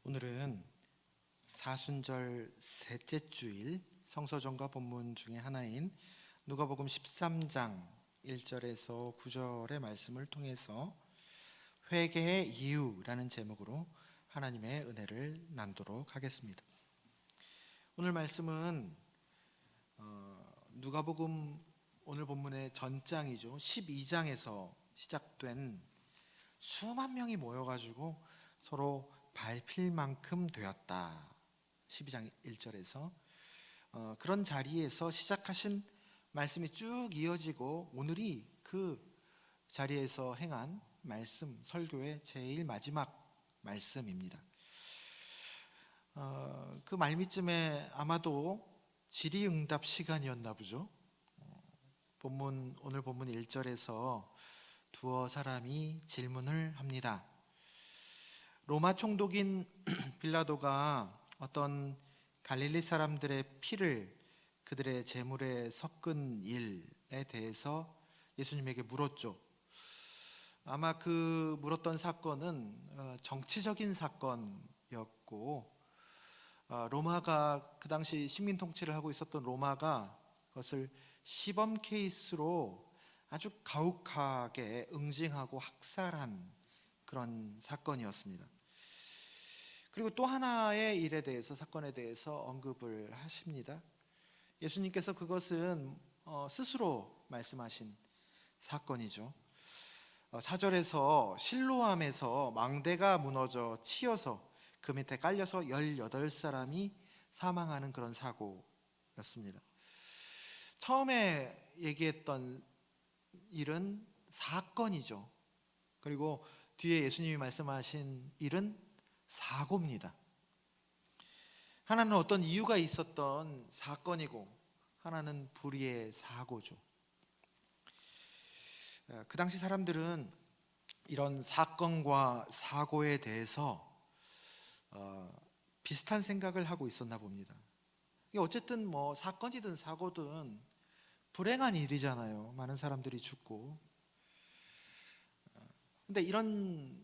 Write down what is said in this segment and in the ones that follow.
오늘은 사순절 셋째 주일 성서정과 본문 중에 하나인 누가복음 13장 1절에서 9절의 말씀을 통해서 회개의 이유라는 제목으로 하나님의 은혜를 나누도록 하겠습니다. 오늘 말씀은 누가복음 오늘 본문의 전장이죠. 12장에서 시작된 수만 명이 모여가지고 서로 밟힐 만큼 되었다. 12장 1절에서 그런 자리에서 시작하신 말씀이 쭉 이어지고 오늘이 그 자리에서 행한 말씀, 설교의 제일 마지막 말씀입니다. 그 말미쯤에 아마도 질의응답 시간이었나 보죠. 오늘 본문 1절에서 두어 사람이 질문을 합니다. 로마 총독인 빌라도가 어떤 갈릴리 사람들의 피를 그들의 제물에 섞은 일에 대해서 예수님에게 물었죠. 아마 그 물었던 사건은 정치적인 사건이었고, 로마가 그 당시 식민 통치를 하고 있었던 로마가 그것을 시범 케이스로 아주 가혹하게 응징하고 학살한 그런 사건이었습니다. 그리고 또 하나의 일에 대해서, 사건에 대해서 언급을 하십니다. 예수님께서 그것은 스스로 말씀하신 사건이죠. 4절에서 실로암에서 망대가 무너져 치여서 그 밑에 깔려서 18사람이 사망하는 그런 사고였습니다. 처음에 얘기했던 일은 사건이죠. 그리고 뒤에 예수님이 말씀하신 일은 사고입니다. 하나는 어떤 이유가 있었던 사건이고 하나는 불의의 사고죠. 그 당시 사람들은 이런 사건과 사고에 대해서 비슷한 생각을 하고 있었나 봅니다. 어쨌든 뭐 사건이든 사고든 불행한 일이잖아요. 많은 사람들이 죽고. 근데 이런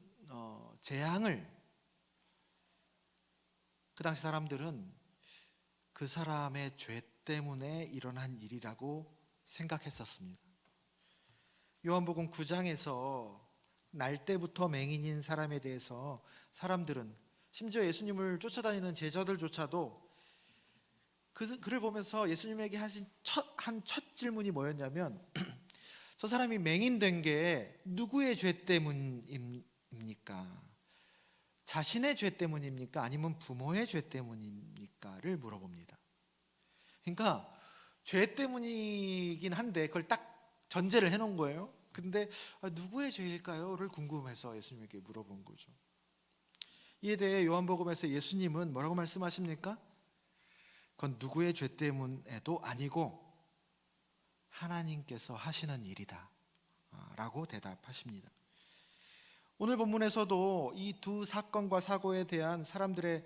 재앙을 그 당시 사람들은 그 사람의 죄 때문에 일어난 일이라고 생각했었습니다. 요한복음 9장에서 날 때부터 맹인인 사람에 대해서 사람들은, 심지어 예수님을 쫓아다니는 제자들조차도 그를 보면서 예수님에게 하신 첫 질문이 뭐였냐면 저 사람이 맹인된 게 누구의 죄 때문입니까? 자신의 죄 때문입니까? 아니면 부모의 죄 때문입니까?를 물어봅니다. 그러니까 죄 때문이긴 한데 그걸 딱 전제를 해놓은 거예요. 근데 누구의 죄일까요?를 궁금해서 예수님에게 물어본 거죠. 이에 대해 요한복음에서 예수님은 뭐라고 말씀하십니까? 그건 누구의 죄 때문에도 아니고 하나님께서 하시는 일이다 라고 대답하십니다. 오늘 본문에서도 이 두 사건과 사고에 대한 사람들의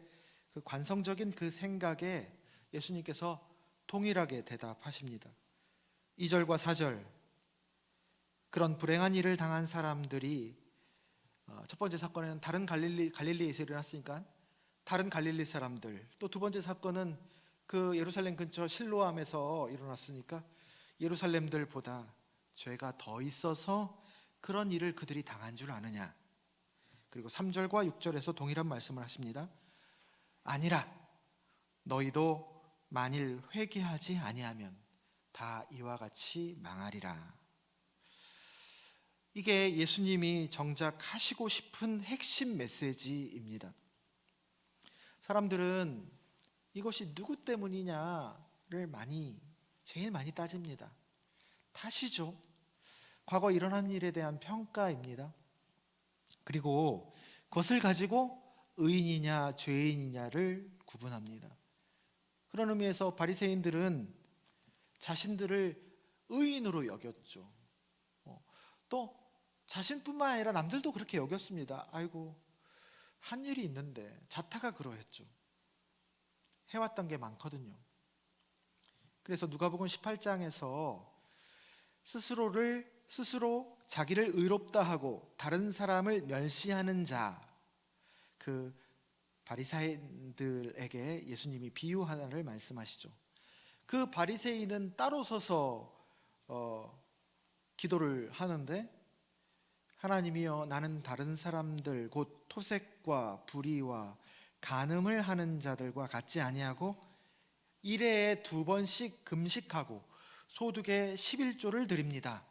그 관성적인 그 생각에 예수님께서 동일하게 대답하십니다. 2절과 4절, 그런 불행한 일을 당한 사람들이 첫 번째 사건에는 다른 갈릴리에서 일어났으니까 다른 갈릴리 사람들, 또 두 번째 사건은 그 예루살렘 근처 실로암에서 일어났으니까 예루살렘들보다 죄가 더 있어서 그런 일을 그들이 당한 줄 아느냐. 그리고 3절과 6절에서 동일한 말씀을 하십니다. 아니라 너희도 만일 회개하지 아니하면 다 이와 같이 망하리라. 이게 예수님이 정작 하시고 싶은 핵심 메시지입니다. 사람들은 이것이 누구 때문이냐를 제일 많이 따집니다. 탓이죠. 과거 일어난 일에 대한 평가입니다. 그리고 그것을 가지고 의인이냐 죄인이냐를 구분합니다. 그런 의미에서 바리새인들은 자신들을 의인으로 여겼죠. 또 자신뿐만 아니라 남들도 그렇게 여겼습니다. 아이고, 한 일이 있는데, 자타가 그러했죠. 해왔던 게 많거든요. 그래서 누가복음 18장에서 스스로 자기를 의롭다 하고 다른 사람을 멸시하는 자, 그 바리새인들에게 예수님이 비유 하나를 말씀하시죠. 그 바리새인은 따로 서서 기도를 하는데, 하나님이여, 나는 다른 사람들 곧 토색과 불의와 간음을 하는 자들과 같지 아니하고 일해에 2번씩 금식하고 소득의 11조를 드립니다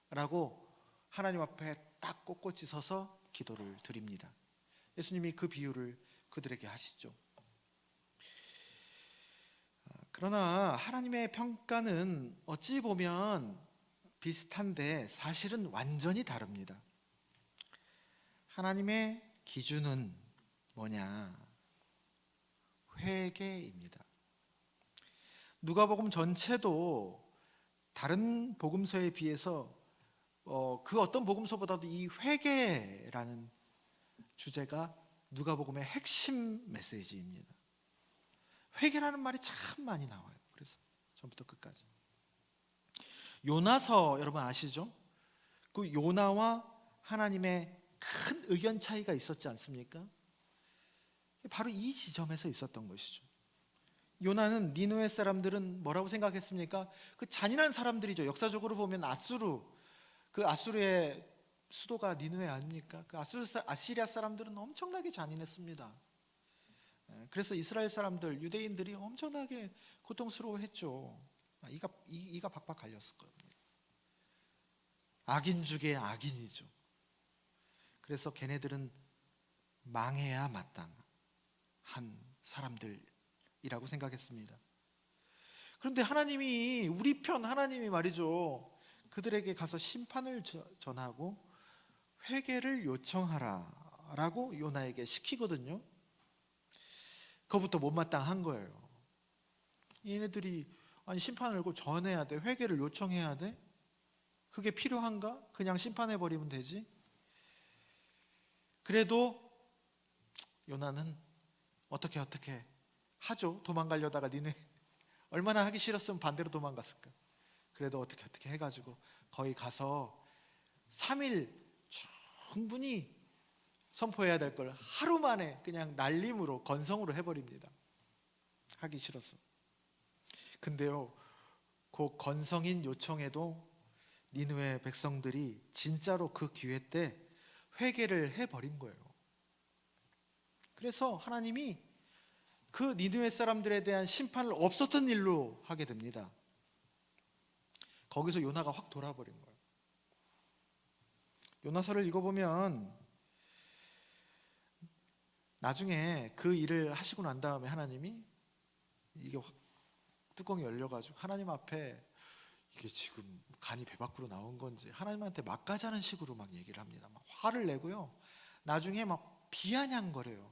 라고 하나님 앞에 딱 꼿꼿이 서서 기도를 드립니다. 예수님이 그 비유를 그들에게 하시죠. 그러나 하나님의 평가는 어찌 보면 비슷한데 사실은 완전히 다릅니다. 하나님의 기준은 뭐냐? 회개입니다. 누가복음 전체도 다른 복음서에 비해서 그 어떤 복음서보다도 이 회개라는 주제가 누가복음의 핵심 메시지입니다. 회개라는 말이 참 많이 나와요. 그래서 처음부터 끝까지. 요나서 여러분 아시죠? 그 요나와 하나님의 큰 의견 차이가 있었지 않습니까? 바로 이 지점에서 있었던 것이죠. 요나는 니느웨 사람들은 뭐라고 생각했습니까? 그 잔인한 사람들이죠. 역사적으로 보면 그 아수르의 수도가 니느웨 아닙니까? 그 아시리아 사람들은 엄청나게 잔인했습니다. 그래서 이스라엘 사람들, 유대인들이 엄청나게 고통스러워했죠. 이가 박박 갈렸을 겁니다. 악인 중에 악인이죠. 그래서 걔네들은 망해야 마땅한 사람들이라고 생각했습니다. 그런데 하나님이, 우리 편 하나님이 말이죠, 그들에게 가서 심판을 전하고 회개를 요청하라 라고 요나에게 시키거든요. 그거부터 못마땅한 거예요. 얘네들이 아니 심판을 걸고 전해야 돼, 회개를 요청해야 돼? 그게 필요한가? 그냥 심판해버리면 되지? 그래도 요나는 어떻게 하죠. 도망가려다가 니네 얼마나 하기 싫었으면 반대로 도망갔을까. 그래도 어떻게 해가지고 거기 가서 3일 충분히 선포해야 될 걸 하루 만에 그냥 날림으로 건성으로 해버립니다. 하기 싫어서. 근데요, 그 건성인 요청에도 니느웨 백성들이 진짜로 그 기회 때 회개를 해버린 거예요. 그래서 하나님이 그 니느웨 사람들에 대한 심판을 없었던 일로 하게 됩니다. 거기서 요나가 확 돌아버린 거예요. 요나서를 읽어보면 나중에 그 일을 하시고 난 다음에 하나님이 이게 확 뚜껑이 열려가지고 하나님 앞에 이게 지금 간이 배 밖으로 나온 건지 하나님한테 막가자는 식으로 막 얘기를 합니다. 막 화를 내고요. 나중에 막 비아냥거려요.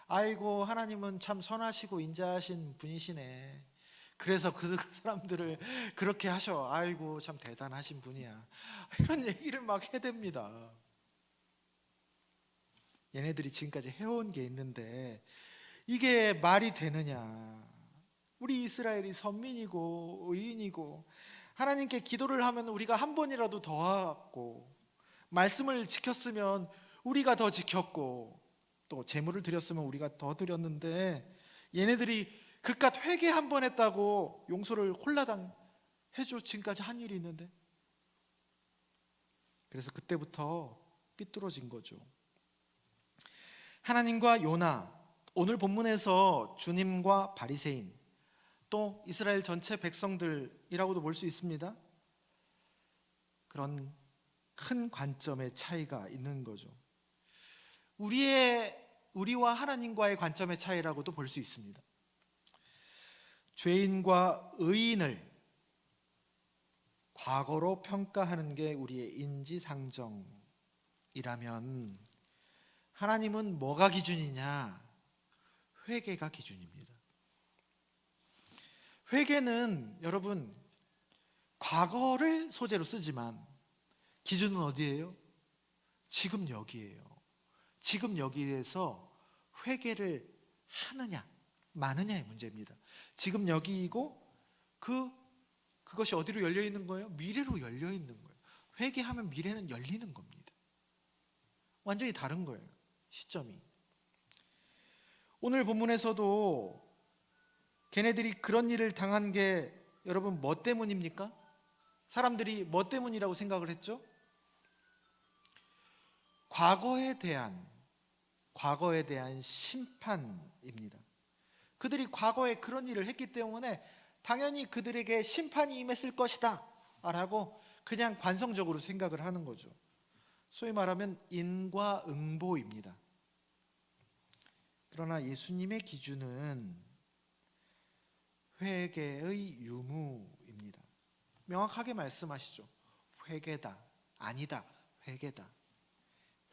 아이고, 하나님은 참 선하시고 인자하신 분이시네. 그래서 그 사람들을 그렇게 하셔. 아이고, 참 대단하신 분이야. 이런 얘기를 막 해댑니다. 얘네들이 지금까지 해온 게 있는데 이게 말이 되느냐? 우리 이스라엘이 선민이고 의인이고 하나님께 기도를 하면 우리가 한 번이라도 더 하고, 말씀을 지켰으면 우리가 더 지켰고, 또 제물을 드렸으면 우리가 더 드렸는데 얘네들이 그깟 회개 한 번 했다고 용서를 홀라당 해줘 지금까지 한 일이 있는데. 그래서 그때부터 삐뚤어진 거죠. 하나님과 요나, 오늘 본문에서 주님과 바리새인, 또 이스라엘 전체 백성들이라고도 볼 수 있습니다. 그런 큰 관점의 차이가 있는 거죠. 우리와 하나님과의 관점의 차이라고도 볼 수 있습니다. 죄인과 의인을 과거로 평가하는 게 우리의 인지상정이라면 하나님은 뭐가 기준이냐? 회개가 기준입니다. 회개는 여러분 과거를 소재로 쓰지만 기준은 어디예요? 지금 여기예요. 지금 여기에서 회개를 하느냐 마느냐의 문제입니다. 지금 여기이고 그것이 어디로 열려 있는 거예요? 미래로 열려 있는 거예요. 회개하면 미래는 열리는 겁니다. 완전히 다른 거예요. 시점이. 오늘 본문에서도 걔네들이 그런 일을 당한 게 여러분 뭐 때문입니까? 사람들이 뭐 때문이라고 생각을 했죠? 과거에 대한 심판입니다. 그들이 과거에 그런 일을 했기 때문에 당연히 그들에게 심판이 임했을 것이다 라고 그냥 관성적으로 생각을 하는 거죠. 소위 말하면 인과응보입니다. 그러나 예수님의 기준은 회개의 유무입니다. 명확하게 말씀하시죠. 회개다, 아니다, 회개다.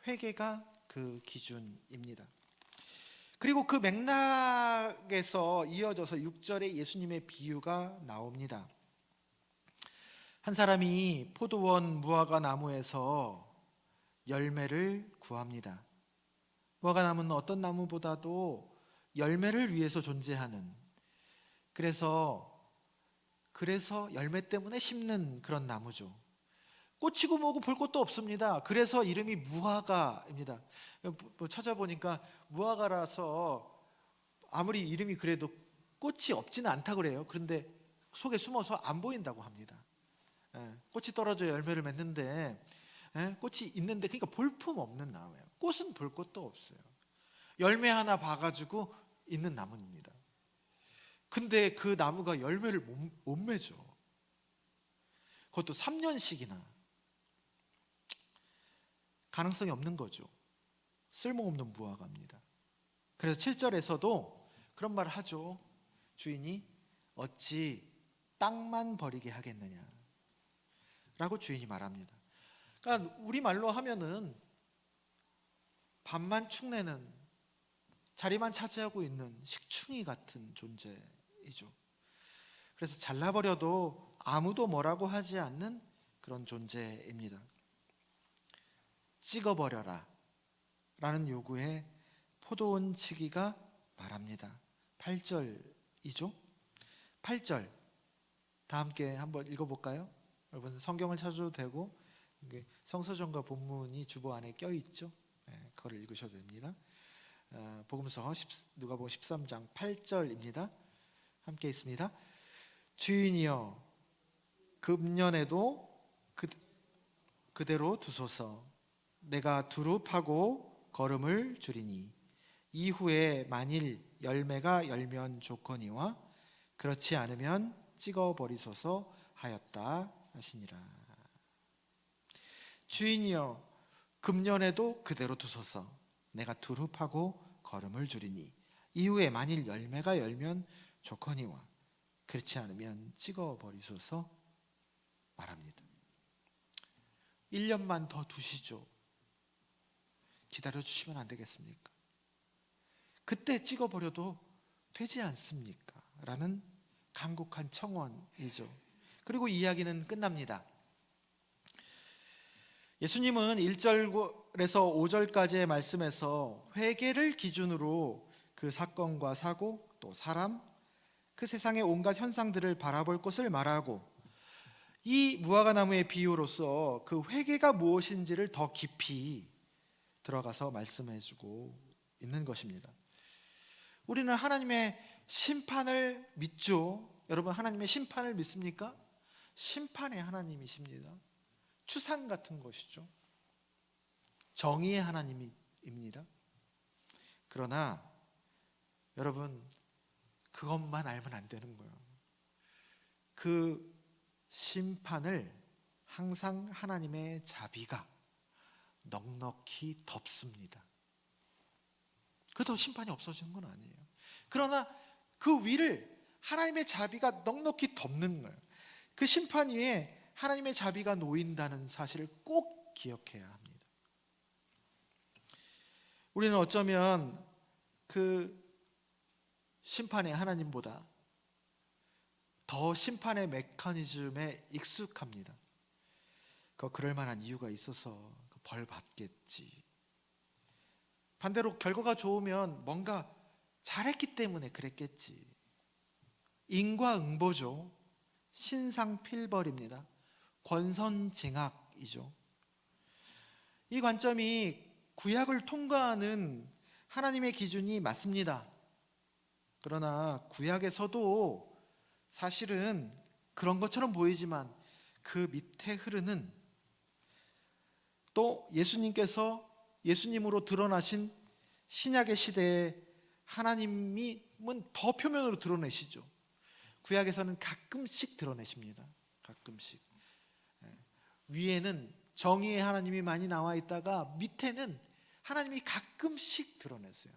회개가 그 기준입니다. 그리고 그 맥락에서 이어져서 6절에 예수님의 비유가 나옵니다. 한 사람이 포도원 무화과 나무에서 열매를 구합니다. 무화과 나무는 어떤 나무보다도 열매를 위해서 존재하는, 그래서 열매 때문에 심는 그런 나무죠. 꽃이고 뭐고 볼 것도 없습니다. 그래서 이름이 무화과입니다. 뭐 찾아보니까 무화과라서 아무리 이름이 그래도 꽃이 없지는 않다고 그래요. 그런데 속에 숨어서 안 보인다고 합니다. 꽃이 떨어져 열매를 맺는데 꽃이 있는데, 그러니까 볼품 없는 나무예요. 꽃은 볼 것도 없어요. 열매 하나 봐가지고 있는 나무입니다. 근데 그 나무가 열매를 못 맺어. 그것도 3년씩이나. 가능성이 없는 거죠. 쓸모없는 무화과입니다. 그래서 7절에서도 그런 말을 하죠. 주인이 어찌 땅만 버리게 하겠느냐 라고 주인이 말합니다. 그러니까 우리말로 하면은 밥만 축내는, 자리만 차지하고 있는 식충이 같은 존재이죠. 그래서 잘라버려도 아무도 뭐라고 하지 않는 그런 존재입니다. 찍어버려라 라는 요구에 포도원 치기가 말합니다. 8절이죠. 8절 다 함께 한번 읽어볼까요? 여러분 성경을 찾아도 되고 성서전과 본문이 주보 안에 껴있죠. 그걸 읽으셔도 됩니다. 복음서 누가복음 13장 8절입니다. 함께 있습니다. 주인이여 금년에도 그대로 두소서. 내가 두릅하고 거름을 주리니 이후에 만일 열매가 열면 좋거니와 그렇지 않으면 찍어버리소서 하였다 하시니라. 주인이여 금년에도 그대로 두소서. 내가 두릅하고 거름을 주리니 이후에 만일 열매가 열면 좋거니와 그렇지 않으면 찍어버리소서 말합니다. 1년만 더 두시죠. 기다려주시면 안 되겠습니까? 그때 찍어버려도 되지 않습니까? 라는 간곡한 청원이죠. 그리고 이야기는 끝납니다. 예수님은 1절에서 5절까지의 말씀에서 회개를 기준으로 그 사건과 사고, 또 사람, 그 세상의 온갖 현상들을 바라볼 것을 말하고, 이 무화과나무의 비유로서 그 회개가 무엇인지를 더 깊이 들어가서 말씀해주고 있는 것입니다. 우리는 하나님의 심판을 믿죠. 여러분 하나님의 심판을 믿습니까? 심판의 하나님이십니다. 추상 같은 것이죠. 정의의 하나님입니다. 그러나 여러분 그것만 알면 안 되는 거예요. 그 심판을 항상 하나님의 자비가 넉넉히 덮습니다. 그렇다고 심판이 없어지는 건 아니에요. 그러나 그 위를 하나님의 자비가 넉넉히 덮는 거예요. 그 심판 위에 하나님의 자비가 놓인다는 사실을 꼭 기억해야 합니다. 우리는 어쩌면 그 심판의 하나님보다 더 심판의 메커니즘에 익숙합니다. 그럴 만한 이유가 있어서 벌 받겠지. 반대로 결과가 좋으면 뭔가 잘했기 때문에 그랬겠지. 인과응보죠. 신상필벌입니다. 권선징악이죠. 이 관점이 구약을 통과하는 하나님의 기준이 맞습니다. 그러나 구약에서도 사실은 그런 것처럼 보이지만 그 밑에 흐르는, 또 예수님으로 드러나신 신약의 시대에 하나님은 더 표면으로 드러내시죠. 구약에서는 가끔씩 드러내십니다. 가끔씩. 위에는 정의의 하나님이 많이 나와 있다가 밑에는 하나님이 가끔씩 드러내세요.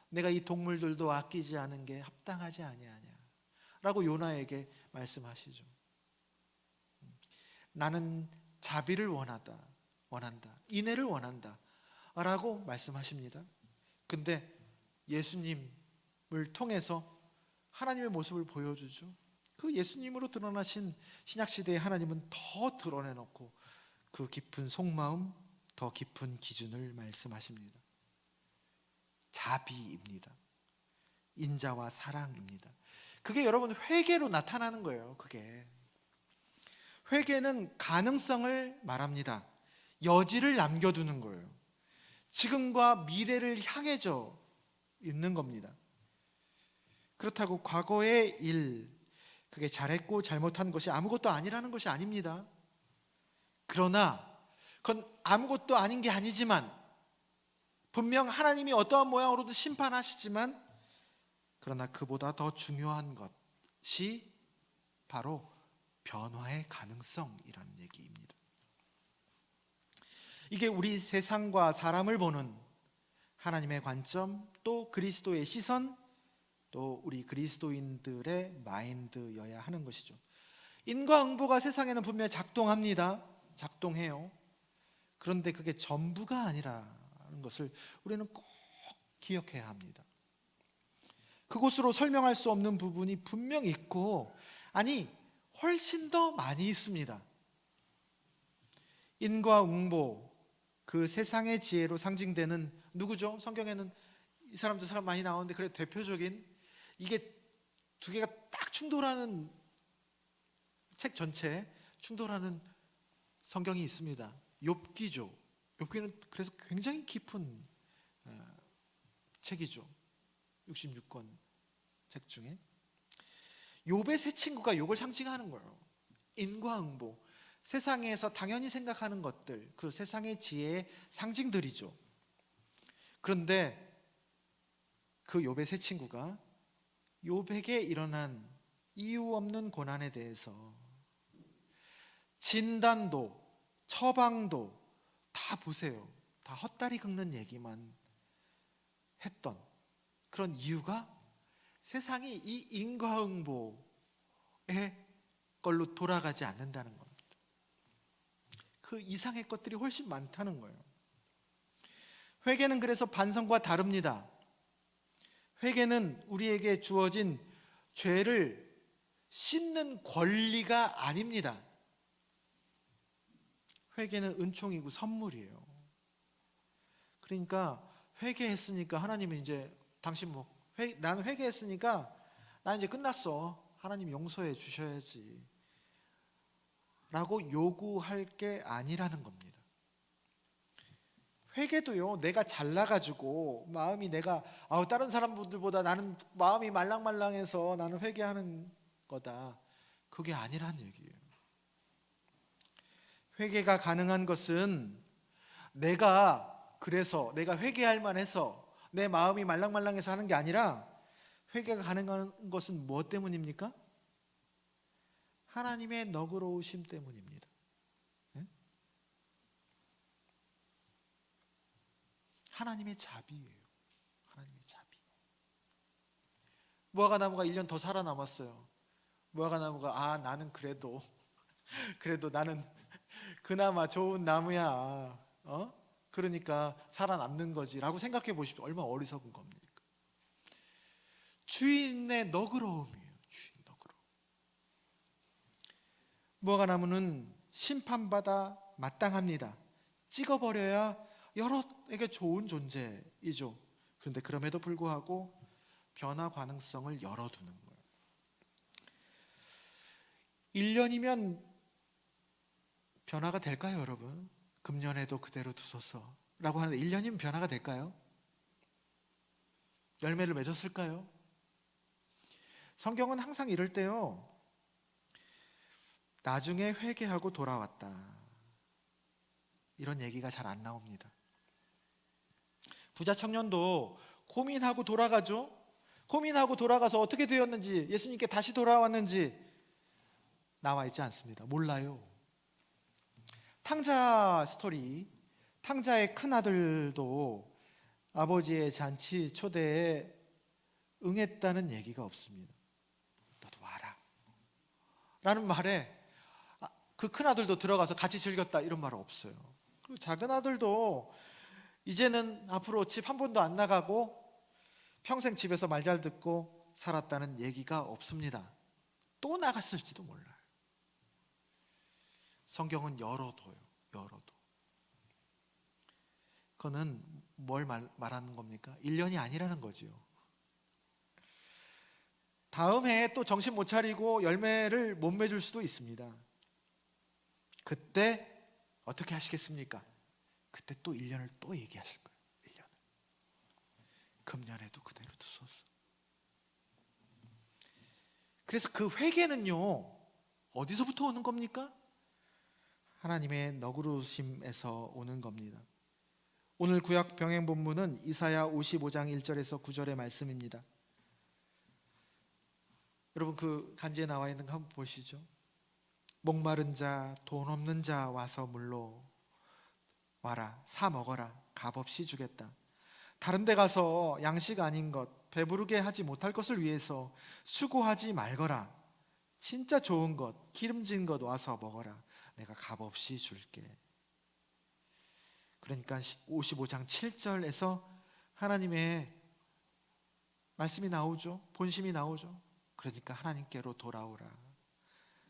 내가 이 동물들도 아끼지 않은 게 합당하지 아니하냐 라고 요나에게 말씀하시죠. 나는 자비를 원한다, 인애를 원한다 라고 말씀하십니다. 근데 예수님을 통해서 하나님의 모습을 보여주죠. 그 예수님으로 드러나신 신약시대의 하나님은 더 드러내놓고 그 깊은 속마음, 더 깊은 기준을 말씀하십니다. 자비입니다. 인자와 사랑입니다. 그게 여러분 회개로 나타나는 거예요. 그게 회개는 가능성을 말합니다. 여지를 남겨두는 거예요. 지금과 미래를 향해져 있는 겁니다. 그렇다고 과거의 일, 그게 잘했고 잘못한 것이 아무것도 아니라는 것이 아닙니다. 그러나 그건 아무것도 아닌 게 아니지만, 분명 하나님이 어떠한 모양으로도 심판하시지만, 그러나 그보다 더 중요한 것이 바로 변화의 가능성이라는 얘기입니다. 이게 우리 세상과 사람을 보는 하나님의 관점, 또 그리스도의 시선, 또 우리 그리스도인들의 마인드여야 하는 것이죠. 인과응보가 세상에는 분명히 작동합니다. 작동해요. 그런데 그게 전부가 아니라는 것을 우리는 꼭 기억해야 합니다. 그곳으로 설명할 수 없는 부분이 분명 있고, 아니 훨씬 더 많이 있습니다. 인과응보, 그 세상의 지혜로 상징되는 누구죠? 성경에는 이 사람도 사람 많이 나오는데, 그래도 대표적인, 이게 두 개가 딱 충돌하는, 책 전체에 충돌하는 성경이 있습니다. 욥기죠. 욥기는 그래서 굉장히 깊은 책이죠. 66권 책 중에 욥의 세 친구가 욥을 상징하는 거예요. 인과응보, 세상에서 당연히 생각하는 것들, 그 세상의 지혜의 상징들이죠. 그런데 그 욥의 세 친구가 욥에게 일어난 이유 없는 고난에 대해서 진단도 처방도 다 보세요. 다 헛다리 긁는 얘기만 했던 그런 이유가 세상이 이 인과응보의 걸로 돌아가지 않는다는 겁니다. 그 이상의 것들이 훨씬 많다는 거예요. 회개는 그래서 반성과 다릅니다. 회개는 우리에게 주어진 죄를 씻는 권리가 아닙니다. 회개는 은총이고 선물이에요. 그러니까 회개했으니까 하나님은 이제 당신 나는 회개했으니까 나 이제 끝났어, 하나님 용서해 주셔야지 라고 요구할 게 아니라는 겁니다. 회개도요, 내가 잘나가지고 마음이 내가 다른 사람들보다 나는 마음이 말랑말랑해서 나는 회개하는 거다, 그게 아니란 얘기예요. 회개가 가능한 것은 그래서 내가 회개할 만해서 내 마음이 말랑말랑해서 하는 게 아니라, 회개가 가능한 것은 무엇 때문입니까? 하나님의 너그러우심 때문입니다. 하나님의 자비예요. 하나님의 자비. 무화과나무가 1년 더 살아남았어요. 무화과나무가 나는 그래도 나는 그나마 좋은 나무야, 그러니까 살아남는 거지 라고 생각해 보십시오. 얼마나 어리석은 겁니까? 주인의 너그러움이에요. 주인 너그러움. 무화과나무는 심판받아 마땅합니다. 찍어버려야 여러에게 좋은 존재이죠. 그런데 그럼에도 불구하고 변화 가능성을 열어두는 거예요. 1년이면 변화가 될까요, 여러분? 금년에도 그대로 두소서 라고 하는데 1년이면 변화가 될까요? 열매를 맺었을까요? 성경은 항상 이럴 때요, 나중에 회개하고 돌아왔다, 이런 얘기가 잘 안 나옵니다. 부자 청년도 고민하고 돌아가죠. 고민하고 돌아가서 어떻게 되었는지, 예수님께 다시 돌아왔는지 나와 있지 않습니다. 몰라요. 탕자 스토리, 탕자의 큰아들도 아버지의 잔치 초대에 응했다는 얘기가 없습니다. 너도 와라 라는 말에 그 큰아들도 들어가서 같이 즐겼다, 이런 말 없어요. 그 작은 아들도 이제는 앞으로 집 한 번도 안 나가고 평생 집에서 말 잘 듣고 살았다는 얘기가 없습니다. 또 나갔을지도 몰라요. 성경은 열어둬요. 열어둬. 그거는 뭘 말하는 겁니까? 1년이 아니라는 거지요. 다음 해에 또 정신 못 차리고 열매를 못 맺을 수도 있습니다. 그때 어떻게 하시겠습니까? 그때 또 1년을 또 얘기하실 거예요. 1년을. 금년에도 그대로 두소서. 그래서 그 회개는요, 어디서부터 오는 겁니까? 하나님의 너그러우심에서 오는 겁니다. 오늘 구약 병행 본문은 이사야 55장 1절에서 9절의 말씀입니다. 여러분, 그 간지에 나와 있는 거 한번 보시죠. 목마른 자, 돈 없는 자 와서 물로 와라. 사 먹어라. 값없이 주겠다. 다른 데 가서 양식 아닌 것, 배부르게 하지 못할 것을 위해서 수고하지 말거라. 진짜 좋은 것, 기름진 것 와서 먹어라. 내가 값없이 줄게. 그러니까 55장 7절에서 하나님의 말씀이 나오죠. 본심이 나오죠. 그러니까 하나님께로 돌아오라.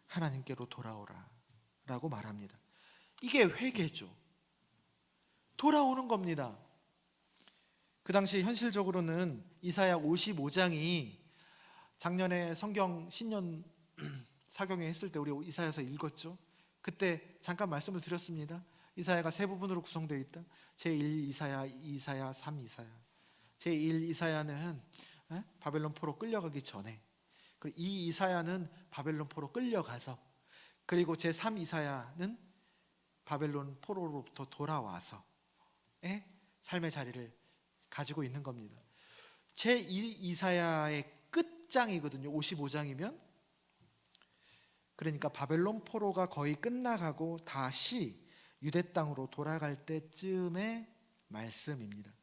하나님께로 돌아오라 라고 말합니다. 이게 회개죠. 돌아오는 겁니다. 그 당시 현실적으로는 이사야 55장이 작년에 성경 신년 사경회 했을 때 우리 이사야서 읽었죠. 그때 잠깐 말씀을 드렸습니다. 이사야가 세 부분으로 구성되어 있다. 제1 이사야, 2 이사야, 3 이사야. 제1 이사야는 바벨론 포로 끌려가기 전에, 그리고 2 이사야는 바벨론 포로 끌려가서, 그리고 제3 이사야는 바벨론 포로로부터 돌아와서의 삶의 자리를 가지고 있는 겁니다. 제2 이사야의 끝장이거든요. 55장이면. 그러니까 바벨론 포로가 거의 끝나가고 다시 유대 땅으로 돌아갈 때쯤의 말씀입니다.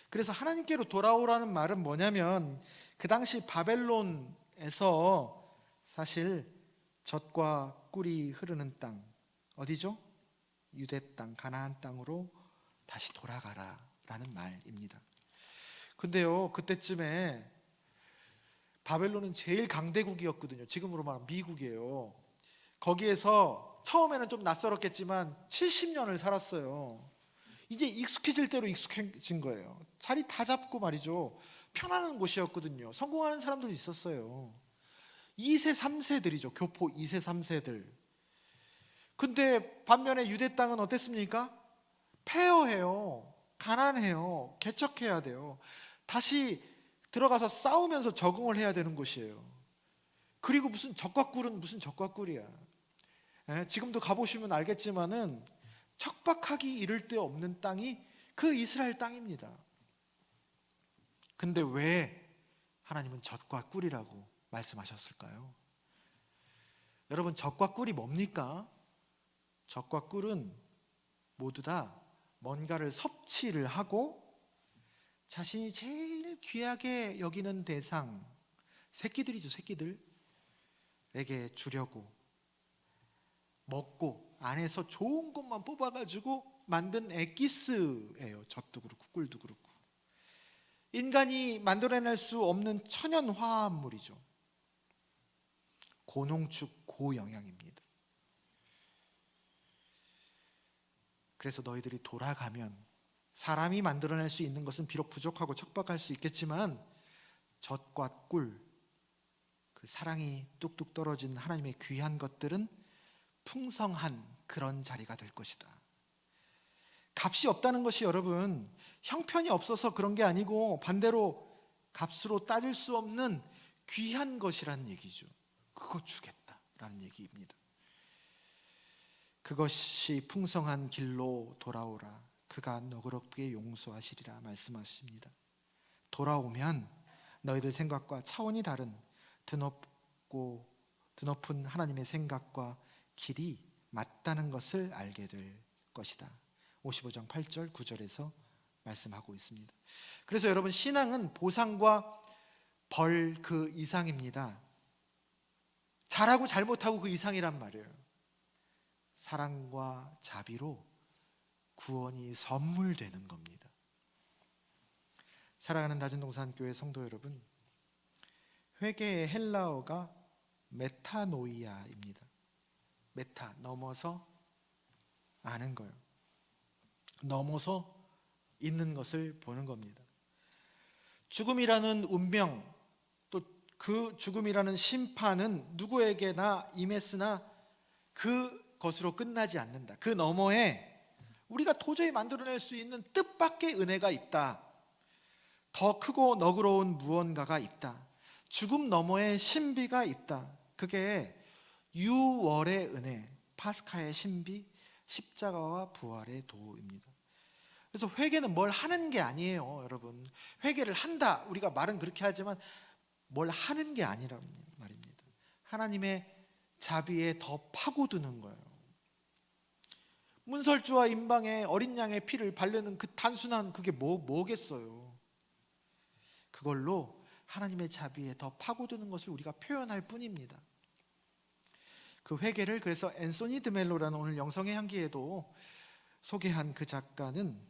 그래서 하나님께로 돌아오라는 말은 뭐냐면, 그 당시 바벨론에서 사실 젖과 꿀이 흐르는 땅, 어디죠? 유대 땅, 가나안 땅으로 다시 돌아가라 라는 말입니다. 근데요, 그때쯤에 바벨론은 제일 강대국이었거든요. 지금으로 말하면 미국이에요. 거기에서 처음에는 좀 낯설었겠지만 70년을 살았어요. 이제 익숙해질 대로 익숙해진 거예요. 자리 다 잡고 말이죠. 편안한 곳이었거든요. 성공하는 사람들이 있었어요. 2세 3세들이죠. 교포 2세 3세들. 근데 반면에 유대 땅은 어땠습니까? 폐허해요. 가난해요. 개척해야 돼요. 다시 들어가서 싸우면서 적응을 해야 되는 곳이에요. 그리고 무슨 젖과 꿀은 무슨 젖과 꿀이야. 지금도 가보시면 알겠지만은 척박하기 이를 데 없는 땅이 그 이스라엘 땅입니다. 근데 왜 하나님은 젖과 꿀이라고 말씀하셨을까요? 여러분, 젖과 꿀이 뭡니까? 젖과 꿀은 모두 다 뭔가를 섭취를 하고 자신이 제일 귀하게 여기는 대상, 새끼들이죠, 새끼들에게 주려고 먹고 안에서 좋은 것만 뽑아가지고 만든 엑기스예요. 젖도 그렇고 꿀도 그렇고. 인간이 만들어낼 수 없는 천연 화합물이죠. 고농축, 고영양입니다. 그래서 너희들이 돌아가면, 사람이 만들어낼 수 있는 것은 비록 부족하고 척박할 수 있겠지만 젖과 꿀, 그 사랑이 뚝뚝 떨어진 하나님의 귀한 것들은 풍성한 그런 자리가 될 것이다. 값이 없다는 것이 여러분, 형편이 없어서 그런 게 아니고 반대로 값으로 따질 수 없는 귀한 것이란 얘기죠. 그거 주겠다라는 얘기입니다. 그것이 풍성한 길로 돌아오라. 그가 너그럽게 용서하시리라 말씀하십니다. 돌아오면 너희들 생각과 차원이 다른 드높은 하나님의 생각과 길이 맞다는 것을 알게 될 것이다. 55장 8절 9절에서 말씀하고 있습니다. 그래서 여러분, 신앙은 보상과 벌 그 이상입니다. 잘하고 잘못하고 그 이상이란 말이에요. 사랑과 자비로 구원이 선물되는 겁니다. 사랑하는 다진동산교회 성도 여러분, 회개의 헬라어가 메타노이아입니다. 메타, 넘어서 아는 거예요. 넘어서 있는 것을 보는 겁니다. 죽음이라는 운명, 또 그 죽음이라는 심판은 누구에게나 임했으나 그것으로 끝나지 않는다. 그 너머에 우리가 도저히 만들어낼 수 있는 뜻밖의 은혜가 있다. 더 크고 너그러운 무언가가 있다. 죽음 너머에 신비가 있다. 그게 유월의 은혜, 파스카의 신비, 십자가와 부활의 도입니다. 그래서 회개는 뭘 하는 게 아니에요, 여러분. 회개를 한다, 우리가 말은 그렇게 하지만 뭘 하는 게 아니란 말입니다. 하나님의 자비에 더 파고드는 거예요. 문설주와 임방에 어린 양의 피를 바르는 그 단순한 그게 뭐겠어요. 그걸로 하나님의 자비에 더 파고드는 것을 우리가 표현할 뿐입니다. 그 회개를 그래서 앤소니 드멜로라는 오늘 영성의 향기에도 소개한 그 작가는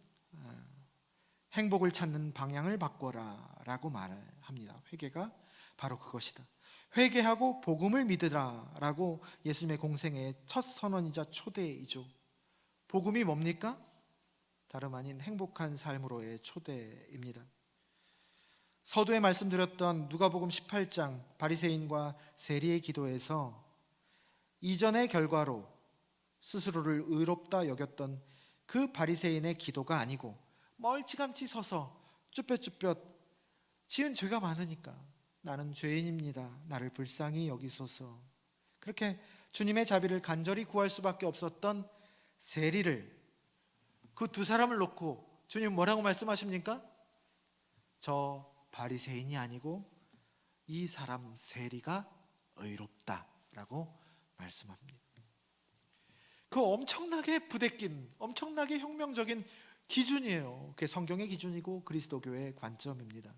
행복을 찾는 방향을 바꿔라 라고 말합니다. 회개가 바로 그것이다. 회개하고 복음을 믿으라 라고 예수님의 공생의 첫 선언이자 초대이죠. 복음이 뭡니까? 다름 아닌 행복한 삶으로의 초대입니다. 서두에 말씀드렸던 누가복음 18장 바리새인과 세리의 기도에서 이전의 결과로 스스로를 의롭다 여겼던 그 바리새인의 기도가 아니고 멀찌감치 서서 쭈뼛쭈뼛 지은 죄가 많으니까 나는 죄인입니다. 나를 불쌍히 여기소서. 그렇게 주님의 자비를 간절히 구할 수밖에 없었던 세리를, 그 두 사람을 놓고 주님 뭐라고 말씀하십니까? 저 바리새인이 아니고 이 사람 세리가 의롭다라고 말씀합니다. 그 엄청나게 부대낀, 엄청나게 혁명적인 기준이에요. 그게 성경의 기준이고 그리스도교의 관점입니다.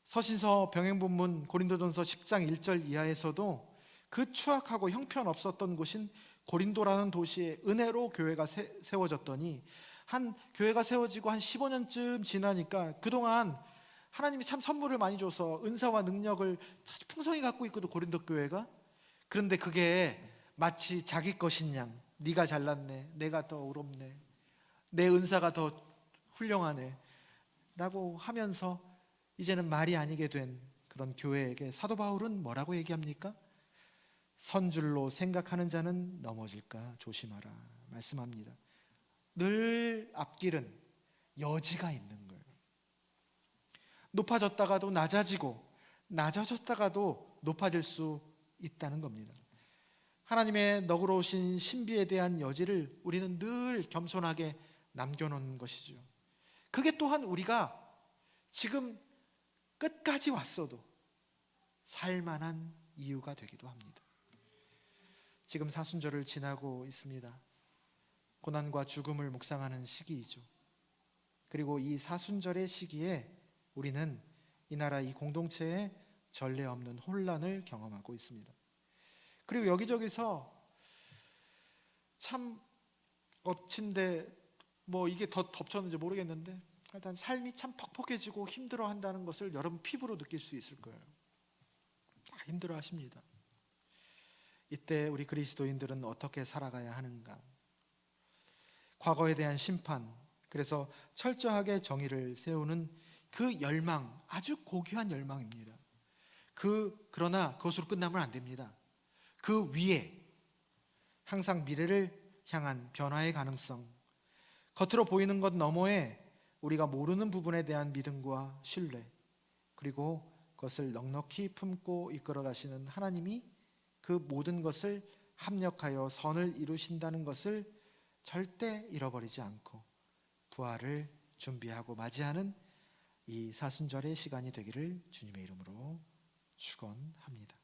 서신서 병행본문 고린도전서 10장 1절 이하에서도 그 추악하고 형편없었던 곳인 고린도라는 도시에 은혜로 교회가 세워졌더니, 한 교회가 세워지고 한 15년쯤 지나니까 그동안 하나님이 참 선물을 많이 줘서 은사와 능력을 아주 풍성히 갖고 있거든, 고린도 교회가. 그런데 그게 마치 자기 것인 양, 네가 잘났네, 내가 더 의롭네, 내 은사가 더 훌륭하네 라고 하면서 이제는 말이 아니게 된 그런 교회에게 사도 바울은 뭐라고 얘기합니까? 선줄로 생각하는 자는 넘어질까 조심하라 말씀합니다. 늘 앞길은 여지가 있는 거예요. 높아졌다가도 낮아지고 낮아졌다가도 높아질 수 있다는 겁니다. 하나님의 너그러우신 신비에 대한 여지를 우리는 늘 겸손하게 남겨놓는 것이죠. 그게 또한 우리가 지금 끝까지 왔어도 살만한 이유가 되기도 합니다. 지금 사순절을 지나고 있습니다. 고난과 죽음을 묵상하는 시기이죠. 그리고 이 사순절의 시기에 우리는 이 나라 이 공동체에 전례 없는 혼란을 경험하고 있습니다. 그리고 여기저기서 참 엎친데 뭐 이게 더 덮쳤는지 모르겠는데 일단 삶이 참 퍽퍽해지고 힘들어한다는 것을 여러분 피부로 느낄 수 있을 거예요. 다 힘들어하십니다. 이때 우리 그리스도인들은 어떻게 살아가야 하는가? 과거에 대한 심판, 그래서 철저하게 정의를 세우는 그 열망, 아주 고귀한 열망입니다. 그러나 그것으로 끝나면 안 됩니다. 그 위에 항상 미래를 향한 변화의 가능성, 겉으로 보이는 것 너머에 우리가 모르는 부분에 대한 믿음과 신뢰, 그리고 그것을 넉넉히 품고 이끌어 가시는 하나님이 그 모든 것을 합력하여 선을 이루신다는 것을 절대 잃어버리지 않고 부활을 준비하고 맞이하는 이 사순절의 시간이 되기를 주님의 이름으로 축원합니다.